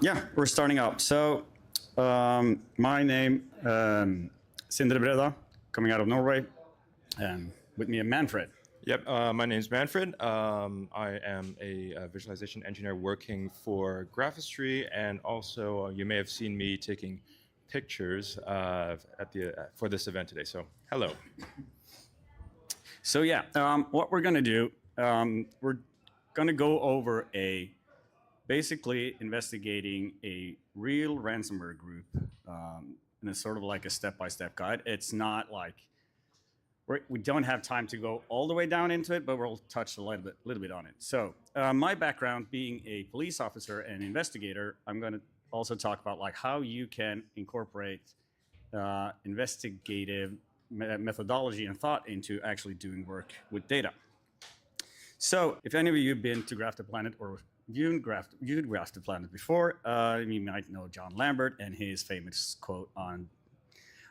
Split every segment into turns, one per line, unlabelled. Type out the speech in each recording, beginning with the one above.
Yeah, we're starting out. So, my name, Sindre Bredal, coming out of Norway, and with me, Manfred.
Yep, my name is Manfred. I am a visualization engineer working for Graphistry, and also you may have seen me taking pictures for this event today. So, hello.
So, yeah, what we're going to do, we're going to go over basically investigating a real ransomware group, and it's sort of like a step-by-step guide. It's not like we don't have time to go all the way down into it, but we'll touch a little bit on it. So my background being a police officer and investigator, I'm going to also talk about like how you can incorporate investigative methodology and thought into actually doing work with data. So if any of you have been to Graph the Planet or viewed Graph the Planet before, you might know John Lambert and his famous quote on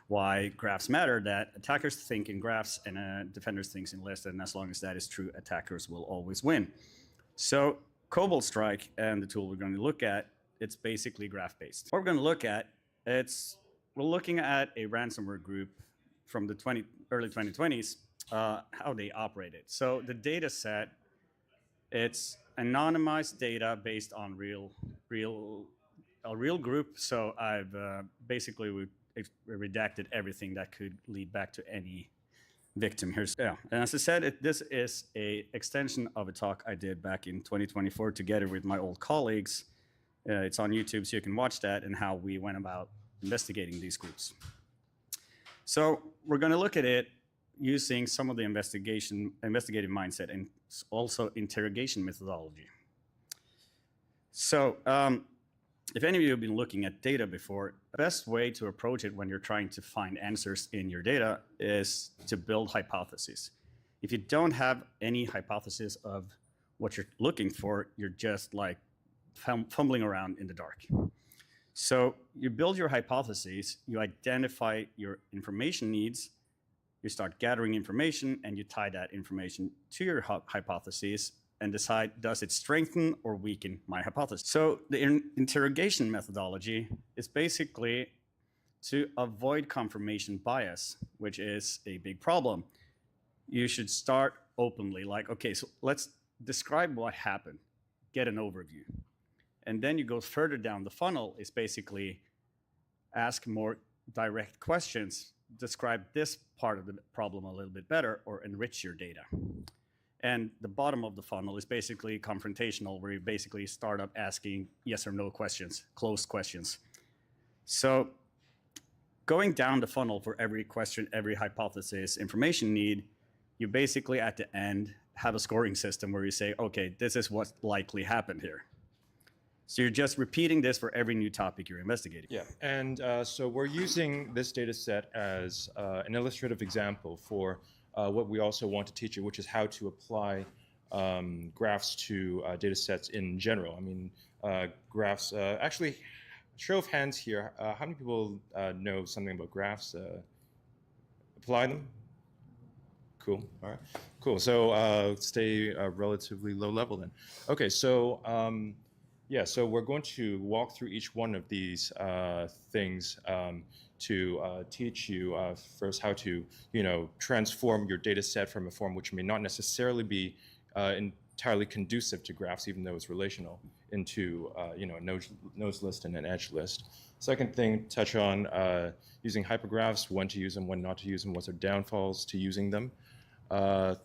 why graphs matter, that attackers think in graphs and defenders think in lists, and as long as that is true, attackers will always win. So Cobalt Strike and the tool we're going to look at, it's basically graph-based. What we're going to look at, we're looking at a ransomware group from the early 2020s, how they operated. So the data set, it's anonymized data based on a real group. So I've basically redacted everything that could lead back to any victim here. Yeah, and as I said, this is a extension of a talk I did back in 2024 together with my old colleagues. It's on YouTube, so you can watch that and how we went about investigating these groups. So we're going to look at it using some of the investigative mindset and also interrogation methodology. So if any of you have been looking at data before, the best way to approach it when you're trying to find answers in your data is to build hypotheses. If you don't have any hypothesis of what you're looking for, you're just like fumbling around in the dark. So you build your hypotheses, you identify your information needs, you start gathering information, and you tie that information to your hypotheses and decide, does it strengthen or weaken my hypothesis? So the interrogation methodology is basically to avoid confirmation bias, which is a big problem. You should start openly, like, okay, so let's describe what happened, get an overview. And then you go further down the funnel is basically ask more direct questions, describe this part of the problem a little bit better, or enrich your data. And the bottom of the funnel is basically confrontational, where you basically start up asking yes or no questions, closed questions. So going down the funnel for every question, every hypothesis, information need, you basically at the end have a scoring system where you say, okay, this is what likely happened here. So you're just repeating this for every new topic you're investigating.
Yeah, and so we're using this data set as an illustrative example for what we also want to teach you, which is how to apply graphs to data sets in general. I mean, graphs, actually, show of hands here, how many people know something about graphs? Apply them? Cool, all right, cool. So stay relatively low level then. Okay, so yeah, so we're going to walk through each one of these things to teach you first how to, transform your data set from a form which may not necessarily be entirely conducive to graphs, even though it's relational, into a nodes list and an edge list. Second thing, touch on using hypergraphs, when to use them, when not to use them, what's their downfalls to using them.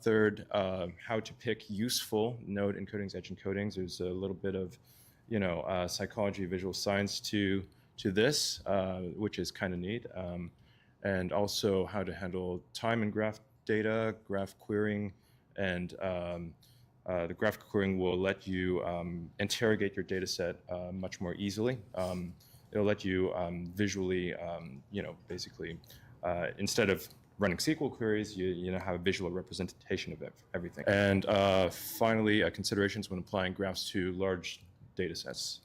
Third, how to pick useful node encodings, edge encodings. There's a little bit of psychology, visual science to this, which is kind of neat. And also how to handle time and graph data, graph querying, and the graph querying will let you interrogate your data set much more easily. It'll let you visually, basically, instead of running SQL queries, you have a visual representation of everything. And finally, considerations when applying graphs to large data sets.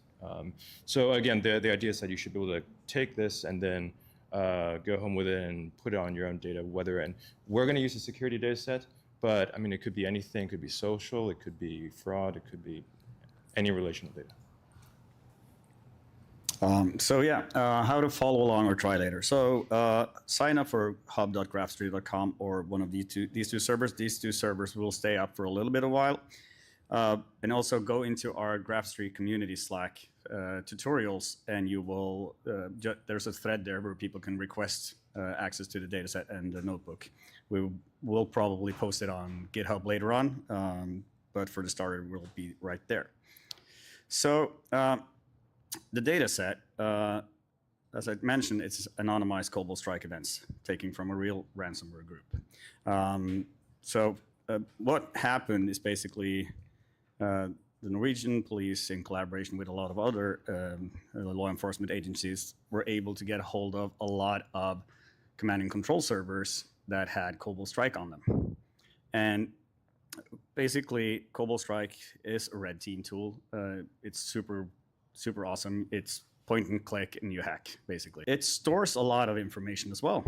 So again, the idea is that you should be able to take this and then go home with it and put it on your own data, and we're going to use a security data set, but I mean, it could be anything. It could be social, it could be fraud, it could be any relational data.
How to follow along or try later. So sign up for hub.graphstreet.com or one of these two servers. These two servers will stay up for a little bit of while. And also go into our GraphStreet community Slack tutorials, and you will, there's a thread there where people can request access to the dataset and the notebook. We will probably post it on GitHub later on, but for the starter, we'll be right there. So the dataset, as I mentioned, it's anonymized Cobalt Strike events taken from a real ransomware group. What happened is basically the Norwegian police, in collaboration with a lot of other law enforcement agencies, were able to get a hold of a lot of command and control servers that had Cobalt Strike on them. And basically, Cobalt Strike is a red team tool. It's super awesome. It's point and click and you hack, basically. It stores a lot of information as well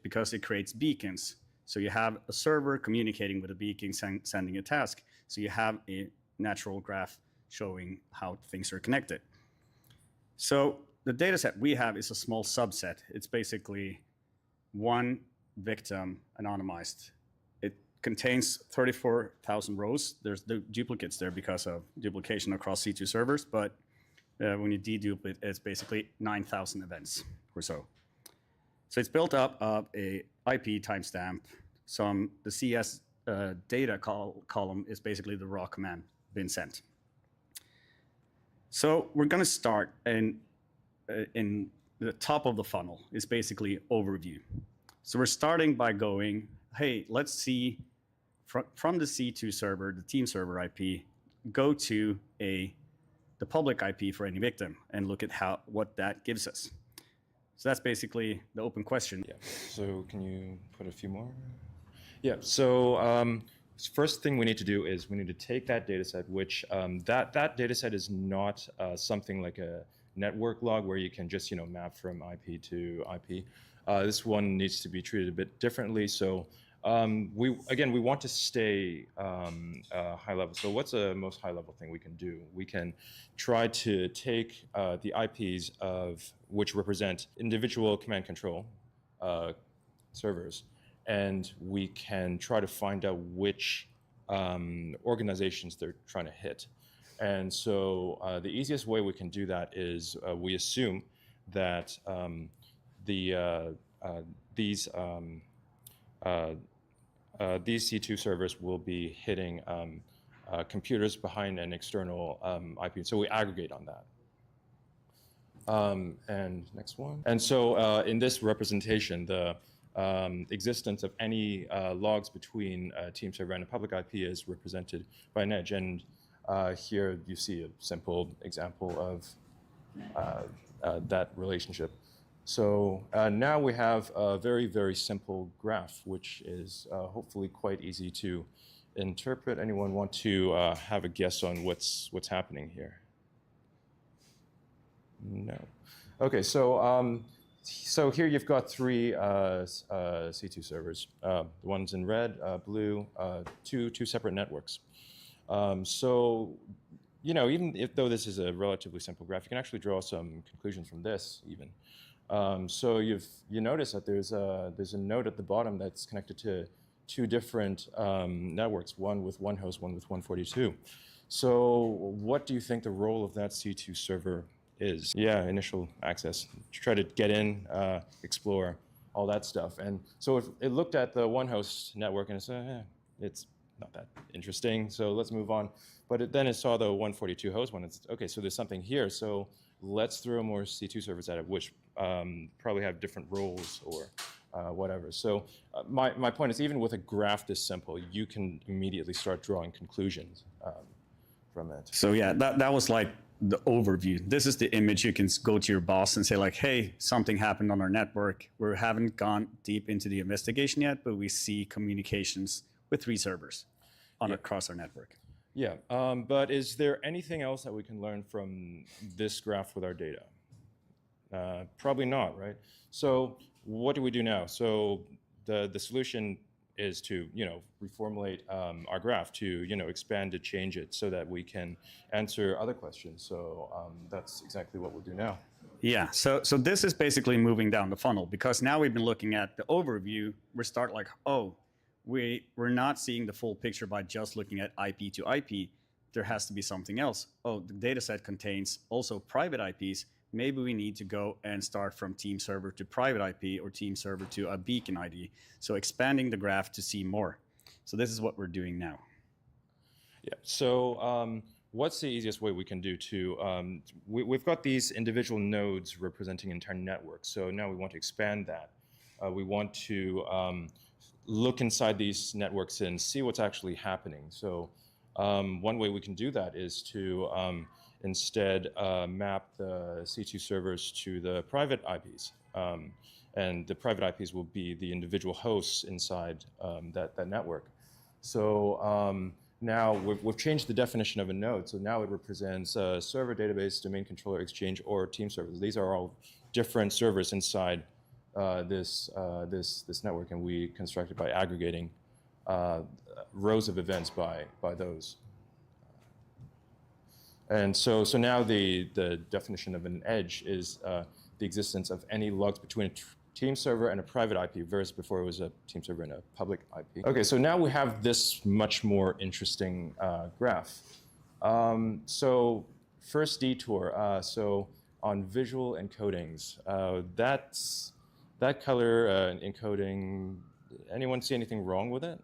because it creates beacons. So you have a server communicating with a beacon, sending a task. So you have a natural graph showing how things are connected. So the data set we have is a small subset. It's basically one victim anonymized. It contains 34,000 rows. There's the duplicates there because of duplication across C2 servers, but when you dedupe it, it's basically 9,000 events or so. So it's built up of a IP timestamp. The CS data column is basically the raw command being sent. So we're going to start in the top of the funnel is basically overview. So we're starting by going, hey, let's see from the C2 server, the team server IP, go to the public IP for any victim and look at what that gives us. So that's basically the open question.
Yeah. So can you put a few more? Yeah. So first thing we need to do is we need to take that data set, which that data set is not something like a network log where you can just map from IP to IP. This one needs to be treated a bit differently. So we want to stay high level. So what's the most high level thing we can do? We can try to take the IPs of which represent individual command control servers, and we can try to find out which organizations they're trying to hit. And so the easiest way we can do that is we assume that these C2 servers will be hitting computers behind an external IP. So we aggregate on that. And next one. And so in this representation, the existence of any logs between team server and a public IP is represented by an edge. And here you see a simple example of that relationship. So now we have a very, very simple graph, which is hopefully quite easy to interpret. Anyone want to have a guess on what's happening here? No. Okay, so so here you've got three C2 servers. The ones in red, blue, two separate networks. So even though this is a relatively simple graph, you can actually draw some conclusions from this even. So you notice that there's a node at the bottom that's connected to two different networks, one with one host, one with 142. So what do you think the role of that C2 server is? Yeah, initial access. Try to get in, explore, all that stuff. And so it looked at the one host network and it said, it's not that interesting, so let's move on. But then it saw the 142 host one. It's okay, so there's something here. So let's throw more C2 servers at it, which probably have different roles or whatever. So my point is, even with a graph this simple, you can immediately start drawing conclusions from it.
So yeah, that was like the overview. This is the image. You can go to your boss and say like, hey, something happened on our network. We haven't gone deep into the investigation yet, but we see communications with 3 servers across our network.
Yeah, but is there anything else that we can learn from this graph with our data? Probably not, right? So what do we do now? So the solution is to, reformulate our graph, to, expand it, change it so that we can answer other questions. So that's exactly what we'll do now.
Yeah, so this is basically moving down the funnel, because now we've been looking at the overview. We start like, oh, we're not seeing the full picture by just looking at IP to IP. There has to be something else. Oh, the data set contains also private IPs. Maybe we need to go and start from team server to private IP, or team server to a beacon ID. So expanding the graph to see more. So this is what we're doing now.
Yeah, so what's the easiest way we can do to, we've got these individual nodes representing entire networks. So now we want to expand that. We want to look inside these networks and see what's actually happening. So one way we can do that is to instead map the C2 servers to the private IPs. And the private IPs will be the individual hosts inside that network. So now we've changed the definition of a node. So now it represents a server, database, domain controller, exchange, or team servers. These are all different servers inside this network, and we construct it by aggregating rows of events by those. And so now the definition of an edge is the existence of any logs between a team server and a private IP, versus before it was a team server and a public IP. Okay, so now we have this much more interesting graph. So first detour, so on visual encodings, that color encoding, anyone see anything wrong with it?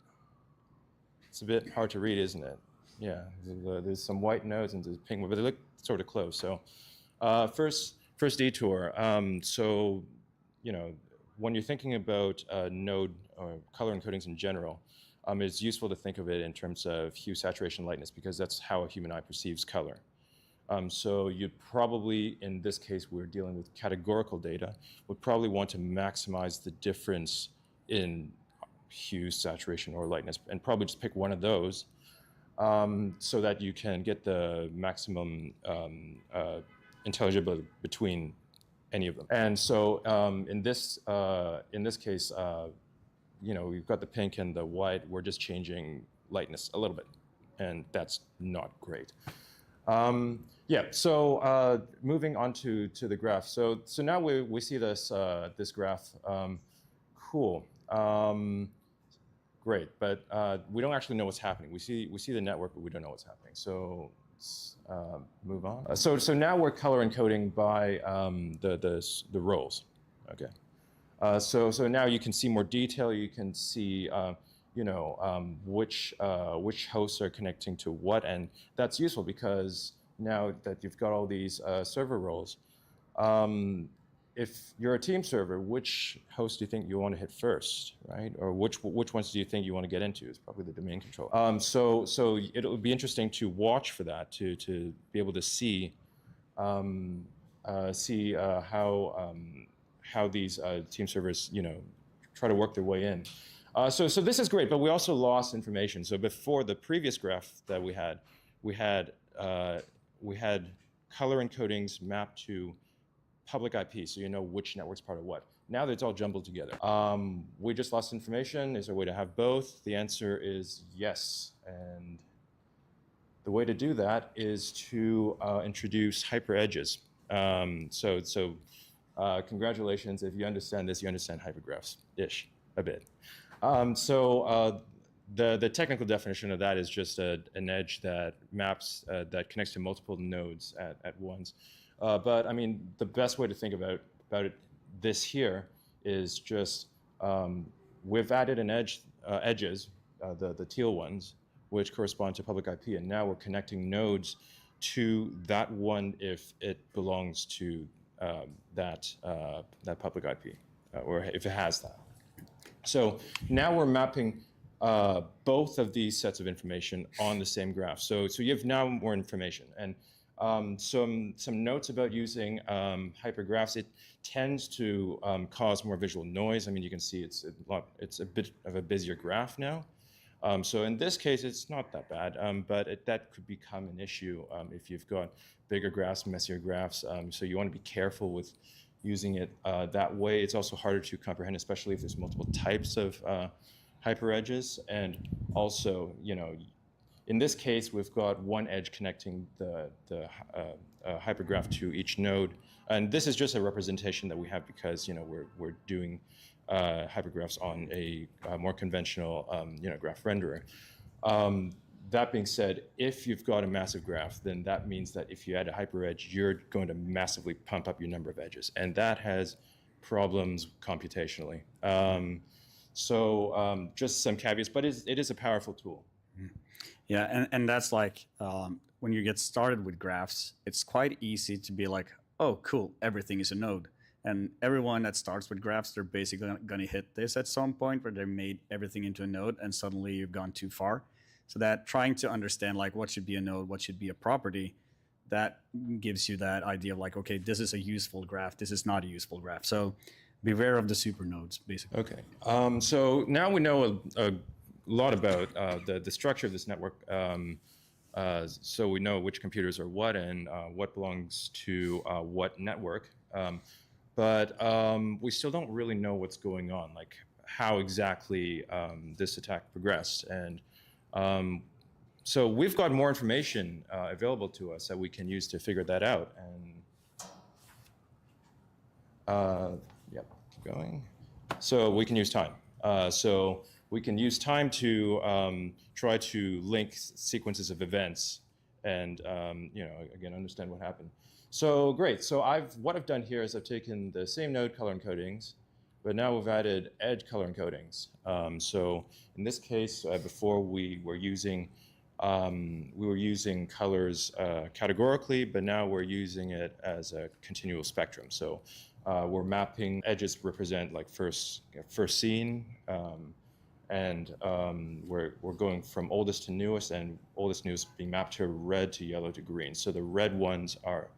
It's a bit hard to read, isn't it? Yeah, there's some white nodes and there's pink, but they look sort of close. So first detour. So, when you're thinking about node or color encodings in general, it's useful to think of it in terms of hue, saturation, lightness, because that's how a human eye perceives color. So you'd probably, in this case, we're dealing with categorical data, would probably want to maximize the difference in hue, saturation, or lightness, and probably just pick one of those so that you can get the maximum intelligibility between any of them. And so in this case, we've got the pink and the white. We're just changing lightness a little bit, and that's not great. Yeah, so moving on to the graph. So now we see this graph. Cool. Great, but we don't actually know what's happening. We see the network, but we don't know what's happening. So let's move on. So now we're color encoding by the roles. Okay. So now you can see more detail. You can see which hosts are connecting to what, and that's useful because now that you've got all these server roles, if you're a team server, which host do you think you want to hit first, right? Or which ones do you think you want to get into? It's probably the domain controller. So it'll be interesting to watch for that, to be able to see how these team servers try to work their way in. So this is great, but we also lost information. So before the previous graph that we had color encodings mapped to public IP, so you know which network's part of what. Now that it's all jumbled together. We just lost information. Is there a way to have both? The answer is yes. And the way to do that is to introduce hyper edges. Congratulations, if you understand this, you understand hypergraphs-ish a bit. The technical definition of that is just an edge that maps, that connects to multiple nodes at once. But I mean, the best way to think about this here is just we've added an edges, the teal ones, which correspond to public IP, and now we're connecting nodes to that one if it belongs to that public IP, or if it has that. So now we're mapping both of these sets of information on the same graph. So you have now more information. And some notes about using hypergraphs. It tends to cause more visual noise. I mean, you can see it's a bit of a busier graph now. So in this case, it's not that bad, but that could become an issue if you've got bigger graphs, messier graphs. So you want to be careful with using it that way. It's also harder to comprehend, especially if there's multiple types of hyperedges, and also, in this case, we've got one edge connecting the hypergraph to each node. And this is just a representation that we have because, we're doing hypergraphs on a more conventional, graph renderer. That being said, if you've got a massive graph, then that means that if you add a hyperedge, you're going to massively pump up your number of edges. And that has problems computationally. Just some caveats, but it is a powerful tool.
Yeah, and that's like when you get started with graphs, it's quite easy to be like, oh, cool, everything is a node. And everyone that starts with graphs, they're basically going to hit this at some point where they made everything into a node, and suddenly you've gone too far. So that trying to understand like what should be a node, what should be a property, that gives you that idea of like, okay, this is a useful graph, this is not a useful graph. So beware of the super nodes, basically.
Okay. So now we know a lot about the structure of this network. So we know which computers are what and what belongs to what network. But we still don't really know what's going on, like how exactly this attack progressed. And so we've got more information available to us that we can use to figure that out. And yep, keep going. So we can use time. So we can use time to try to link sequences of events and again, understand what happened. So great. So what I've done here is I've taken the same node color encodings, but now we've added edge color encodings. So in this case, before we were using colors categorically, but now we're using it as a continual spectrum. So we're mapping edges represent like first seen, and we're going from oldest to newest, and oldest newest being mapped to red to yellow to green. So the red ones are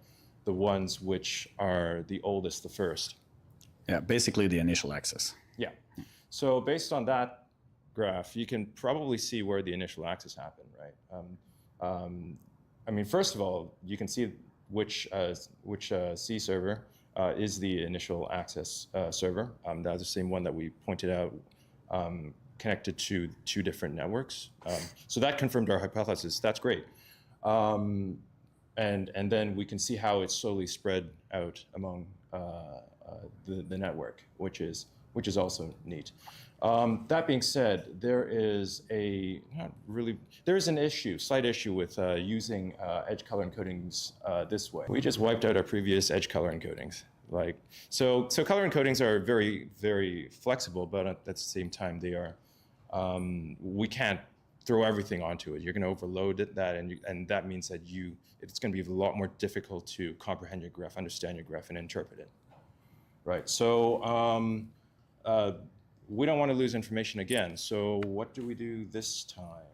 the ones which are the oldest, the first.
Yeah, basically the initial access.
Yeah. So based on that graph, you can probably see where the initial access happened, right? First of all, you can see which C server is the initial access server. That's the same one that we pointed out connected to two different networks. So that confirmed our hypothesis. That's great. And then we can see how it's slowly spread out among the network, which is also neat. That being said, there is an slight issue with using edge color encodings this way. We just wiped out our previous edge color encodings. So color encodings are very, very flexible, but at the same time, they are. We can't throw everything onto it. You're going to overload that, and that means that it's going to be a lot more difficult to comprehend your graph, understand your graph, and interpret it. Right. So we don't want to lose information again. So what do we do this time?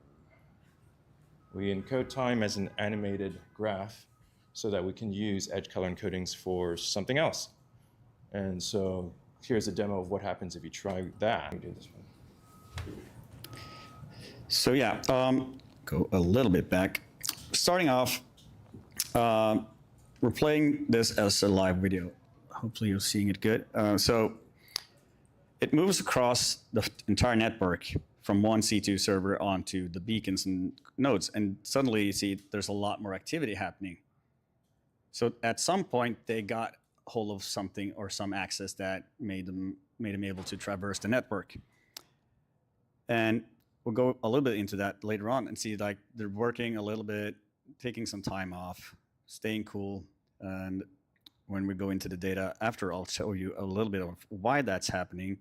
We encode time as an animated graph so that we can use edge color encodings for something else. And so here's a demo of what happens if you try that. Let me do this one.
So yeah, go a little bit back. Starting off, we're playing this as a live video. Hopefully you're seeing it good. So it moves across the entire network from one C2 server onto the beacons and nodes. And suddenly you see there's a lot more activity happening. So at some point they got hold of something or some access that made them able to traverse the network. And we'll go a little bit into that later on and see like they're working a little bit, taking some time off, staying cool. And when we go into the data after, I'll show you a little bit of why that's happening,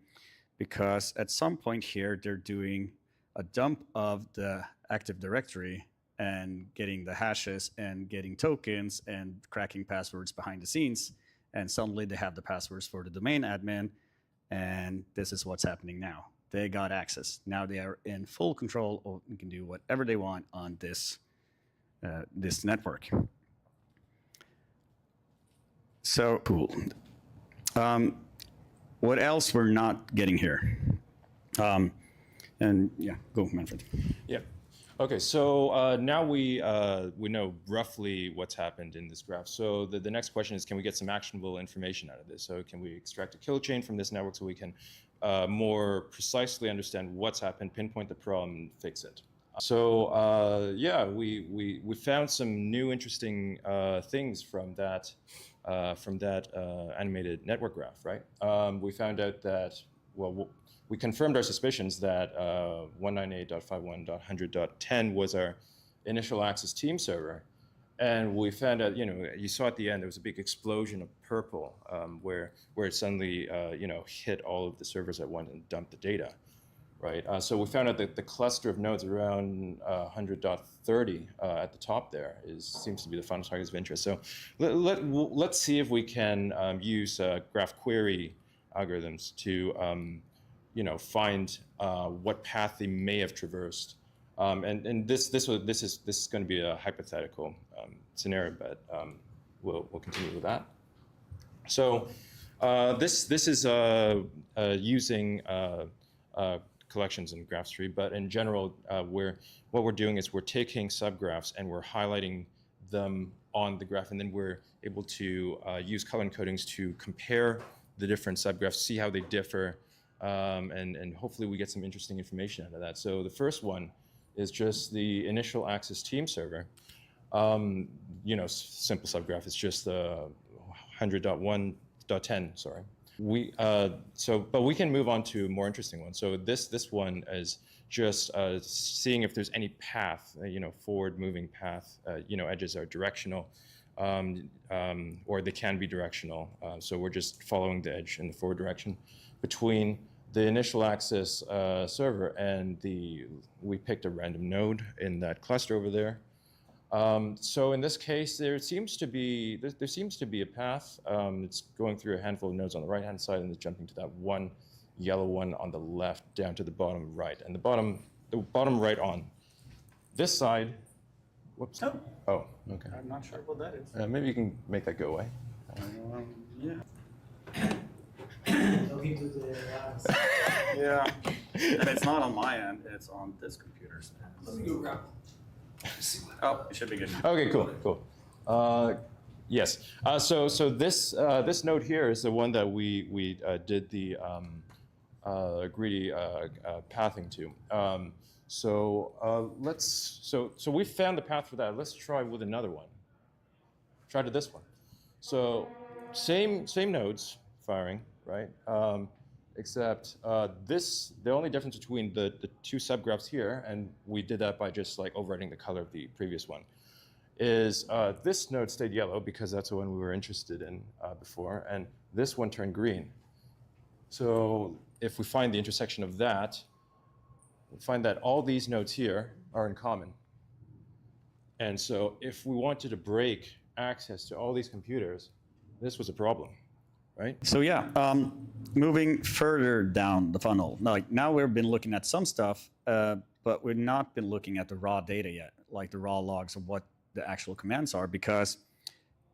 because at some point here, they're doing a dump of the Active Directory and getting the hashes and getting tokens and cracking passwords behind the scenes. And suddenly they have the passwords for the domain admin. And this is what's happening now. They got access. Now they are in full control of, and can do whatever they want on this network. So cool. What else we're not getting here? And yeah, go Manfred.
Yeah. Okay, so now we know roughly what's happened in this graph. So the next question is, can we get some actionable information out of this? So can we extract a kill chain from this network so we can more precisely understand what's happened, pinpoint the problem, and fix it? So yeah, we found some new interesting things from that animated network graph, right? We found out that, well, we confirmed our suspicions that 198.51.100.10 was our initial access team server. And we found out, you saw at the end, there was a big explosion of purple where it suddenly, hit all of the servers at once and dumped the data, right? So we found out that the cluster of nodes around 100.30 at the top there seems to be the final targets of interest. So let's see if we can use graph query algorithms to find what path they may have traversed. And this is going to be a hypothetical scenario, but we'll continue with that. So this is using collections in graph tree, but in general, what we're doing is we're taking subgraphs and we're highlighting them on the graph, and then we're able to use color encodings to compare the different subgraphs, see how they differ, and hopefully we get some interesting information out of that. So the first one is just the initial access team server. Simple subgraph. It's just the 100.1.10. Sorry. But we can move on to a more interesting one. So this one is just seeing if there's any path, forward-moving path. Edges are directional, or they can be directional. So we're just following the edge in the forward direction between the initial access server and we picked a random node in that cluster over there. So in this case, there seems to be a path. It's going through a handful of nodes on the right-hand side and it's jumping to that one yellow one on the left down to the bottom right. And the bottom right on this side. Whoops. Oh, okay.
I'm not sure what that is.
Maybe you can make that go away.
Yeah.
Talking to the
Yeah. And it's not on my end, it's on this computer's end.
Let me go grab.
Oh, it should be good.
Okay, cool. Yes. So this node here is the one that we did the greedy pathing to. So we found the path for that. Let's try with another one. Try to this one. So same nodes firing, right? Except the only difference between the two subgraphs here, and we did that by just like overwriting the color of the previous one, is this node stayed yellow because that's the one we were interested in before, and this one turned green. So if we find the intersection of that, we find that all these nodes here are in common. And so if we wanted to break access to all these computers, this was a problem. Right?
So yeah, moving further down the funnel. Now we've been looking at some stuff, but we've not been looking at the raw data yet, like the raw logs of what the actual commands are, because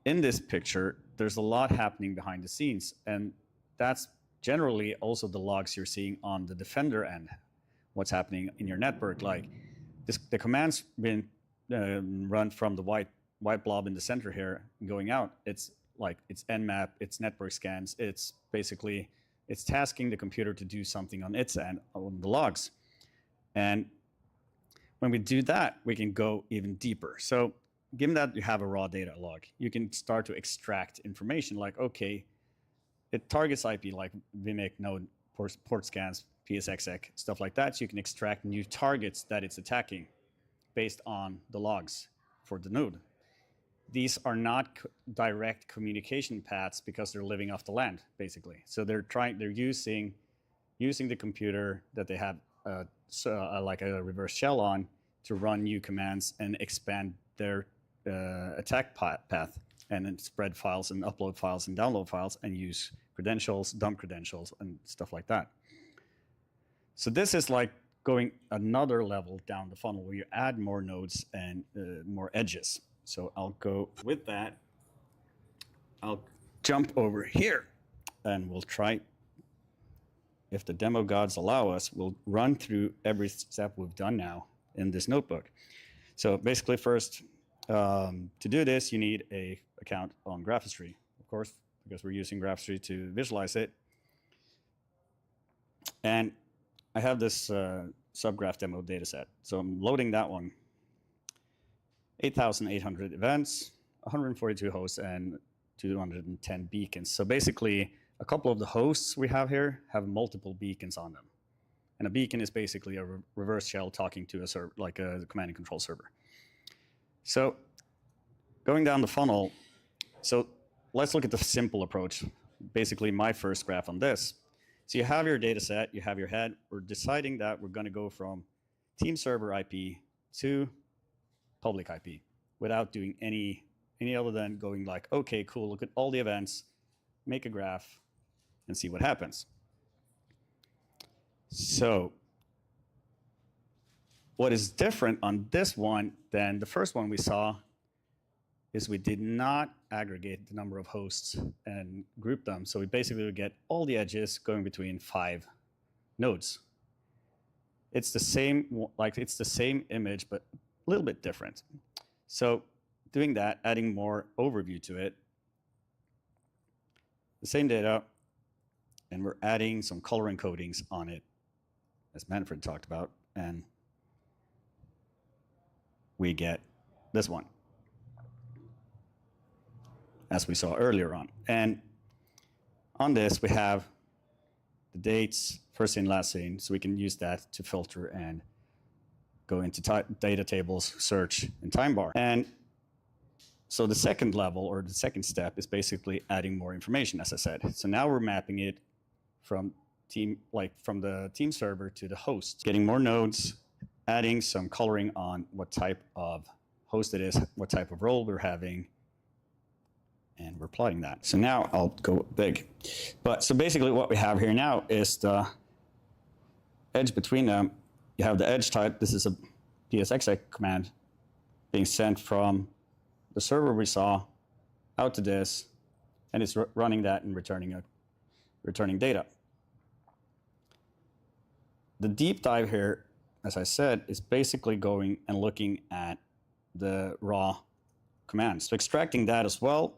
in this picture, there's a lot happening behind the scenes, and that's generally also the logs you're seeing on the defender end, what's happening in your network. Like the commands been run from the white blob in the center here going out. It's Nmap, it's network scans, it's tasking the computer to do something on its end, on the logs. And when we do that, we can go even deeper. So given that you have a raw data log, you can start to extract information like, okay, it targets IP, like VMake node, port scans, PSXX, stuff like that. So you can extract new targets that it's attacking based on the logs for the node. These are not direct communication paths because they're living off the land, basically. So they're using the computer that they have like a reverse shell on to run new commands and expand their attack path, and then spread files and upload files and download files and use credentials, dump credentials, and stuff like that. So this is like going another level down the funnel where you add more nodes and more edges. So I'll go with that. I'll jump over here and we'll try, if the demo gods allow us, we'll run through every step we've done now in this notebook. So basically first, to do this, you need a account on Graphistry, of course, because we're using Graphistry to visualize it. And I have this subgraph demo dataset. So I'm loading that one. 8,800 events, 142 hosts, and 210 beacons. So basically, a couple of the hosts we have here have multiple beacons on them. And a beacon is basically a reverse shell talking to a server, like a command and control server. So going down the funnel, so let's look at the simple approach. Basically, my first graph on this. So you have your data set, you have your head. We're deciding that we're going to go from team server IP to public IP without doing any other than going like, okay, cool, look at all the events, make a graph, and see what happens. So what is different on this one than the first one we saw is we did not aggregate the number of hosts and group them. So we basically would get all the edges going between 5 nodes. It's the same, like it's the same image, but a little bit different. So doing that, adding more overview to it, the same data, and we're adding some color encodings on it, as Manfred talked about, and we get this one, as we saw earlier on. And on this, we have the dates, first in, last in, so we can use that to filter and go into data tables, search, and time bar. And so the second level, or the second step, is basically adding more information, as I said. So now we're mapping it from the team server to the host, getting more nodes, adding some coloring on what type of host it is, what type of role we're having, and we're plotting that. So now I'll go big. But so basically what we have here now is the edge between them. You have the edge type. This is a PSXX command being sent from the server we saw out to this, and it's running that and returning data. The deep dive here, as I said, is basically going and looking at the raw commands. So extracting that as well,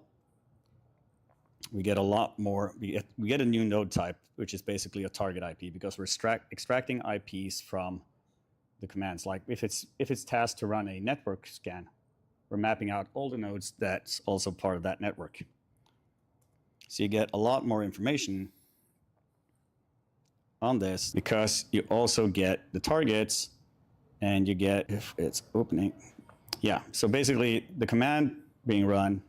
we get a lot more. We get a new node type, which is basically a target IP, because we're extracting IPs from the commands. Like if it's tasked to run a network scan, we're mapping out all the nodes that's also part of that network. So you get a lot more information on this, because you also get the targets, and you get, if it's opening, yeah. So basically the command being run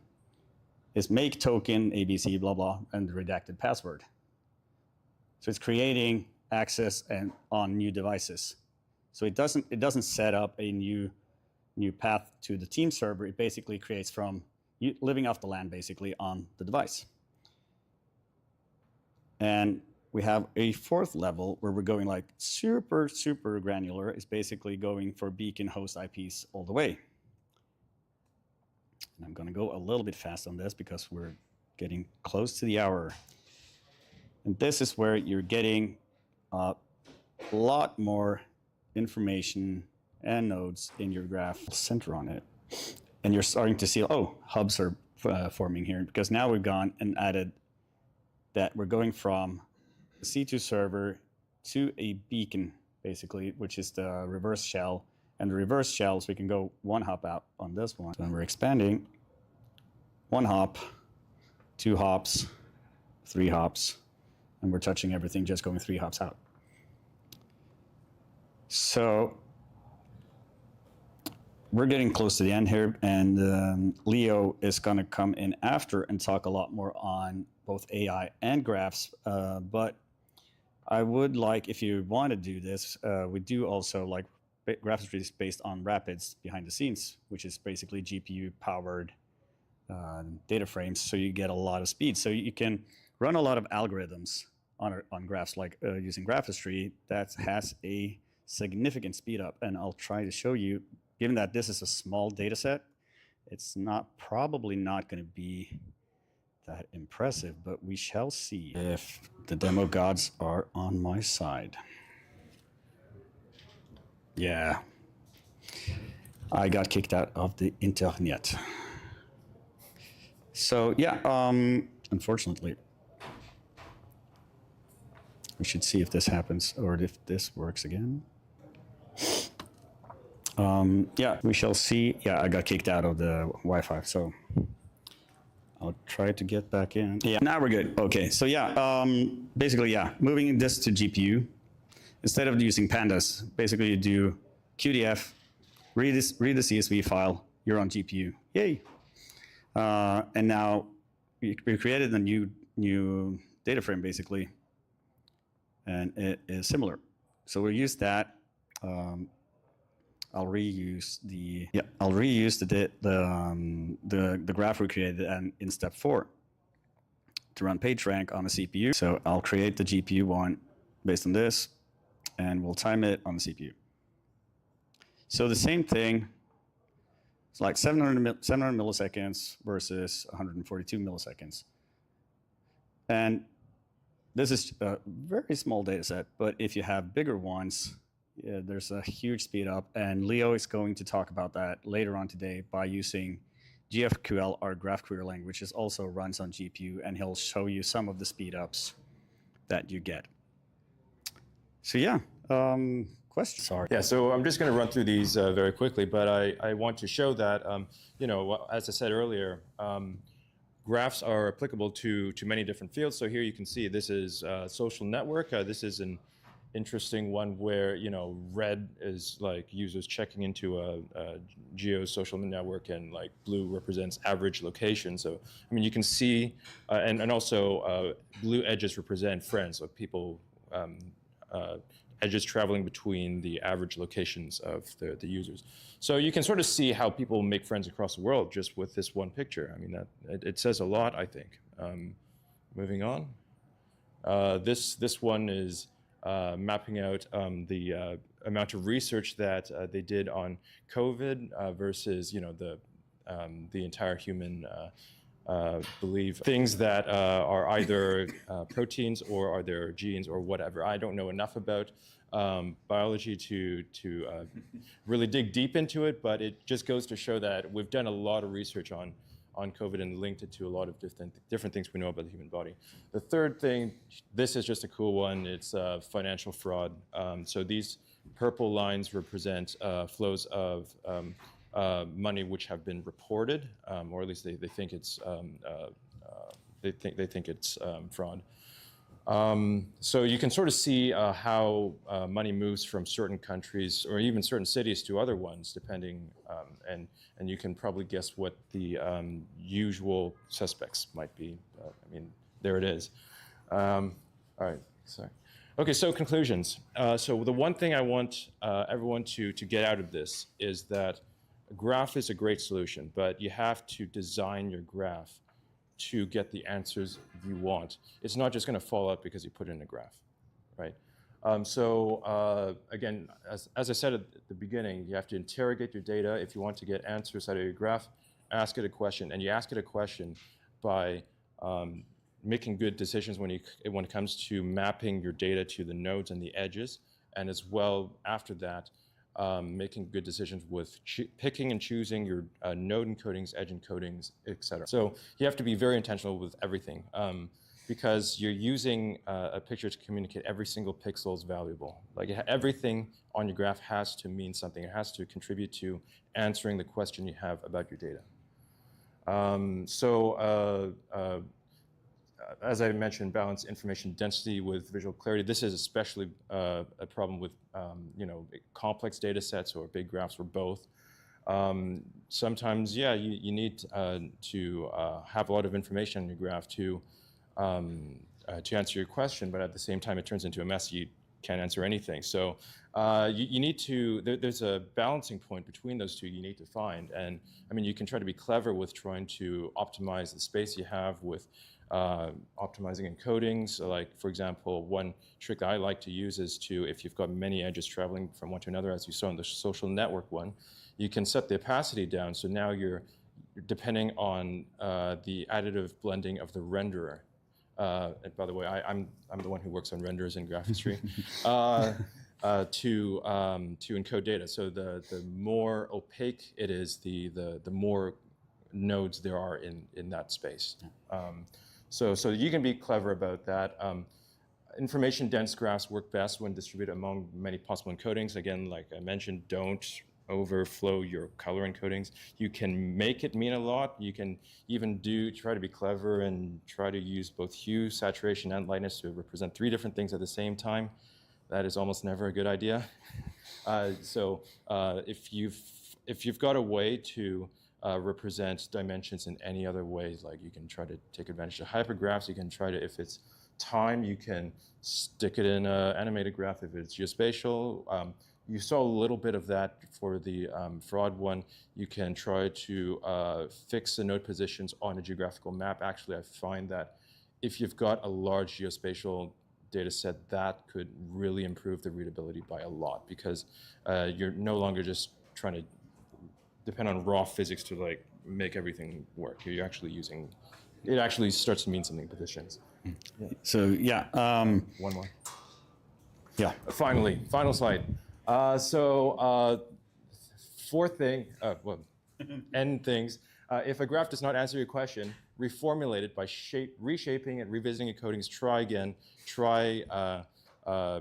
is make token ABC blah blah and the redacted password. So it's creating access and on new devices. So it doesn't set up a new path to the team server. It basically creates from you living off the LAN basically on the device. And we have a fourth level where we're going like super granular. Is basically going for beacon host IPs all the way. And I'm going to go a little bit fast on this because we're getting close to the hour. And this is where you're getting a lot more information and nodes in your graph center on it. And you're starting to see, oh, hubs are forming here, because now we've gone and added that we're going from the C2 server to a beacon, basically, which is the reverse shell. And the reverse shells, we can go one hop out on this one. So when we're expanding, 1 hop, 2 hops, 3 hops, and we're touching everything, just going 3 hops out. So we're getting close to the end here, and Leo is going to come in after and talk a lot more on both AI and graphs. But I would like, if you want to do this, we do also like Graphistry is based on Rapids behind the scenes, which is basically GPU-powered data frames, so you get a lot of speed. So you can run a lot of algorithms on graphs, like using Graphistry, that has a significant speed up. And I'll try to show you, given that this is a small data set, it's probably not going to be that impressive, but we shall see if the demo gods are on my side. Yeah, I got kicked out of the internet. So yeah, unfortunately, we should see if this happens or if this works again. Yeah, we shall see. Yeah, I got kicked out of the Wi-Fi, so I'll try to get back in. Yeah, now we're good. Okay, so yeah, basically, yeah, moving this to GPU. Instead of using pandas, basically you do QDF, read the CSV file, you're on GPU. Yay! And now we created a new data frame, basically, and it is similar. So we'll use that. I'll reuse the graph we created and in step 4 to run PageRank on the CPU. So I'll create the GPU one based on this, and we'll time it on the CPU. So the same thing. It's like 700 milliseconds versus 142 milliseconds, and this is a very small data set. But if you have bigger ones, yeah, there's a huge speed up, and Leo is going to talk about that later on today by using GFQL, our graph query language, which also runs on GPU, and he'll show you some of the speed ups that you get. So yeah, questions? Sorry.
Yeah, so I'm just going to run through these very quickly, but I want to show that, you know, as I said earlier, graphs are applicable to many different fields. So here you can see this is social network. This is an interesting one where, you know, red is like users checking into a geo social network, and like blue represents average location. So, I mean, you can see, and also blue edges represent friends, so people, edges traveling between the average locations of the users. So you can sort of see how people make friends across the world just with this one picture. I mean, it says a lot, I think. Moving on. This one is mapping out the amount of research that they did on COVID versus, you know, the entire human believe things that are either proteins or are there genes or whatever. I don't know enough about biology to really dig deep into it, but it just goes to show that we've done a lot of research on COVID and linked it to a lot of different things we know about the human body. The third thing, this is just a cool one. It's financial fraud. So these purple lines represent flows of money which have been reported, or at least they think it's fraud. So you can sort of see how money moves from certain countries or even certain cities to other ones, depending, and you can probably guess what the usual suspects might be. I mean, there it is. All right, sorry. Okay, so conclusions. So the one thing I want everyone to get out of this is that a graph is a great solution, but you have to design your graph to get the answers you want. It's not just going to fall out because you put it in a graph, right? Again, as I said at the beginning, you have to interrogate your data. If you want to get answers out of your graph, ask it a question. And you ask it a question by making good decisions when it comes to mapping your data to the nodes and the edges, and as well after that, making good decisions with picking and choosing your node encodings, edge encodings, etc. So you have to be very intentional with everything because you're using a picture to communicate every single pixel is valuable. Like everything on your graph has to mean something. It has to contribute to answering the question you have about your data. As I mentioned, balance information density with visual clarity. This is especially a problem with you know, complex data sets or big graphs or both. Sometimes, yeah, you need to have a lot of information in your graph to answer your question, but at the same time, it turns into a mess. You can't answer anything. So you need to, there's a balancing point between those two you need to find. And I mean, you can try to be clever with trying to optimize the space you have with optimizing encodings. So like, for example, one trick that I like to use is to, if you've got many edges traveling from one to another, as you saw in the social network one, you can set the opacity down. So now you're depending on the additive blending of the renderer. And by the way, I'm the one who works on renders in graph history. to encode data. So the more opaque it is, the more nodes there are in that space. So you can be clever about that. Information dense graphs work best when distributed among many possible encodings. Again, like I mentioned, don't overflow your color encodings. You can make it mean a lot. You can even try to be clever and try to use both hue, saturation, and lightness to represent 3 different things at the same time. That is almost never a good idea. If you've got a way to represent dimensions in any other ways, like you can try to take advantage of hypergraphs. You can try to, if it's time, you can stick it in an animated graph. If it's geospatial, you saw a little bit of that for the fraud one. You can try to fix the node positions on a geographical map. Actually, I find that if you've got a large geospatial data set, that could really improve the readability by a lot, because you're no longer just trying to depend on raw physics to like make everything work. You're actually using, it actually starts to mean something positions.
Yeah. So yeah.
One more.
Yeah.
Finally, final slide. Fourth thing, end things. If a graph does not answer your question, reformulate it by reshaping it, revisiting encodings, try again,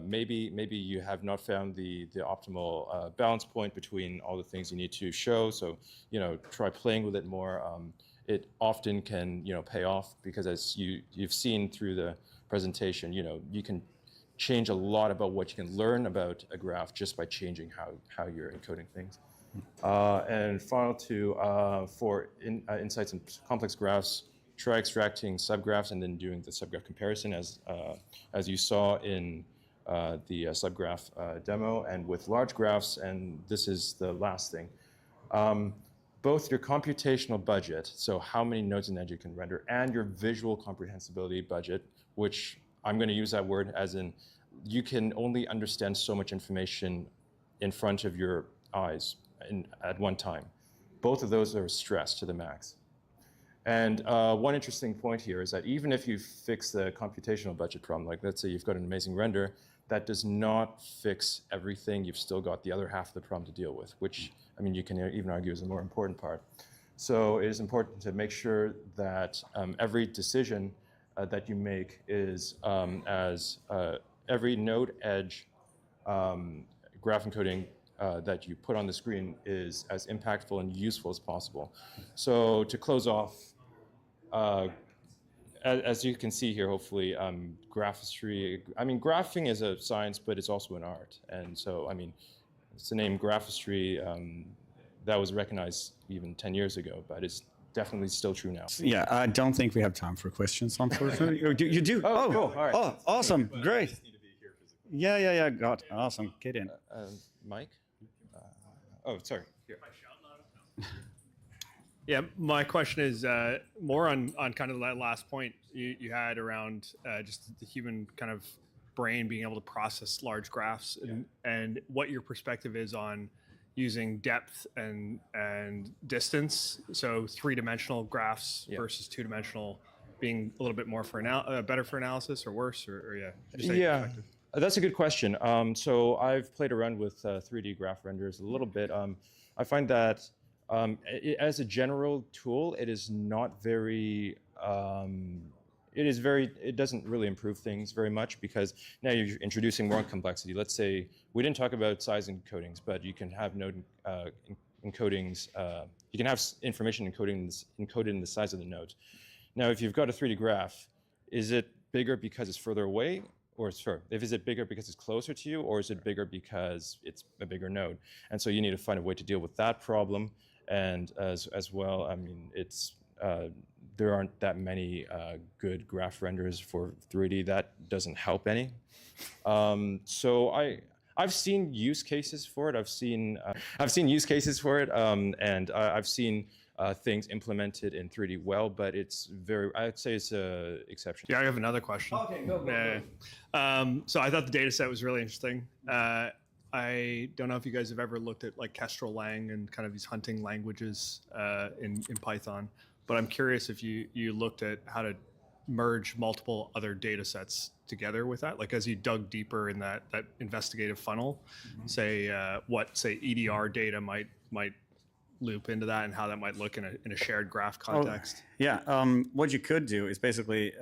maybe you have not found the optimal balance point between all the things you need to show. So, try playing with it more. It often can, pay off, because as you've seen through the presentation, you can change a lot about what you can learn about a graph just by changing how you're encoding things. And final two, for insights in complex graphs, try extracting subgraphs and then doing the subgraph comparison, as you saw in the subgraph demo. And with large graphs, and this is the last thing, both your computational budget, so how many nodes and edge you can render, and your visual comprehensibility budget, which I'm going to use that word as in you can only understand so much information in front of your eyes at one time. Both of those are stressed to the max. And one interesting point here is that even if you fix the computational budget problem, like let's say you've got an amazing render, that does not fix everything. You've still got the other half of the problem to deal with, which, I mean, you can even argue is the more important part. So it is important to make sure that every decision that you make is every node edge graph encoding that you put on the screen is as impactful and useful as possible. So to close off, as you can see here, hopefully, graphistry, I mean, graphing is a science, but it's also an art. And so, I mean, it's the name graphistry that was recognized even 10 years ago, but it's definitely still true now.
Yeah, I don't think we have time for questions, unfortunately. You do?
Oh, cool. All right.
Oh, awesome. Great. Yeah. Got awesome. Get in.
Mike? Oh, sorry. Here.
Yeah, my question is more on kind of that last point you had around just the human kind of brain being able to process large graphs, and what your perspective is on using depth and distance. So 3-dimensional graphs versus 2-dimensional being a little bit more for better for analysis or worse, or just perspective.
That's a good question. So I've played around with 3D graph renders a little bit. I find that as a general tool, it is not very, it doesn't really improve things very much, because now you're introducing more complexity. Let's say, we didn't talk about size encodings, but you can have node encodings, you can have information encoded in the size of the node. Now, if you've got a 3D graph, is it bigger because it's further away? Or is it bigger because it's closer to you, or is it bigger because it's a bigger node? And so you need to find a way to deal with that problem. And as well, I mean, there aren't that many good graph renders for 3D. That doesn't help any. So I've seen use cases for it. I've seen use cases for it, and I've seen things implemented in 3D well, but I'd say it's an exception.
Yeah, I have another question.
Okay, go.
So I thought the data set was really interesting. I don't know if you guys have ever looked at like Kestrel Lang and kind of these hunting languages in Python, but I'm curious if you looked at how to merge multiple other data sets together with that? Like as you dug deeper in that investigative funnel, say EDR data might loop into that, and how that might look in a shared graph context.
Yeah. What you could do is basically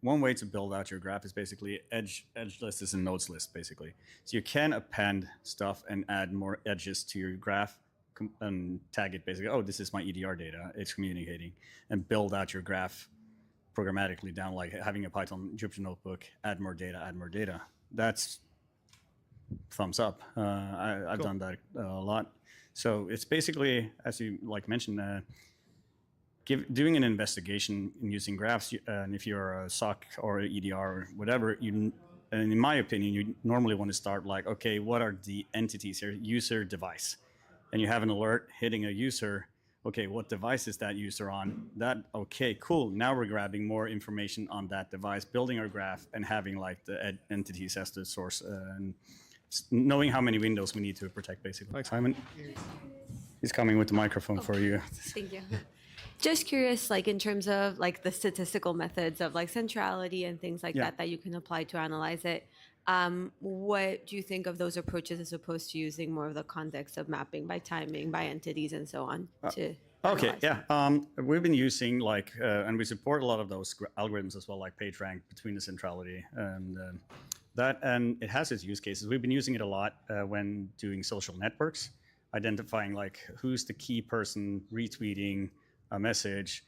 one way to build out your graph is basically edge lists and nodes list, basically. So you can append stuff and add more edges to your graph and tag it basically, oh, this is my EDR data, it's communicating, and build out your graph programmatically down, like having a Python Jupyter notebook, add more data. That's thumbs up. I've
Cool.
done that a lot. So it's basically, as you like mentioned, doing an investigation in using graphs, and if you're a SOC or a EDR or whatever, and in my opinion, you normally want to start like, okay, what are the entities here? User, device. And you have an alert hitting a user. Okay, what device is that user on? Okay, cool. Now we're grabbing more information on that device, building our graph, and having like the entities as the source, and knowing how many windows we need to protect, basically. Like Simon, he's coming with the microphone for you.
Thank you. Just curious, like in terms of like the statistical methods of like centrality and things like that you can apply to analyze it. What do you think of those approaches as opposed to using more of the context of mapping by timing, by entities, and so on to
Okay,
analyze
yeah. We've been using like, and we support a lot of those algorithms as well, like PageRank between the centrality and and it has its use cases. We've been using it a lot when doing social networks, identifying like who's the key person retweeting a message.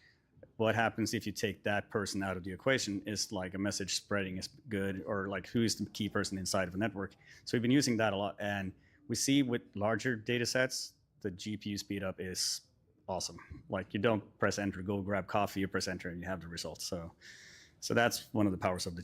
What happens if you take that person out of the equation? Is like a message spreading is good, or like who is the key person inside of a network? So we've been using that a lot, and we see with larger data sets, the GPU speed up is awesome. Like you don't press enter, go grab coffee, you press enter, and you have the results. So that's one of the powers of the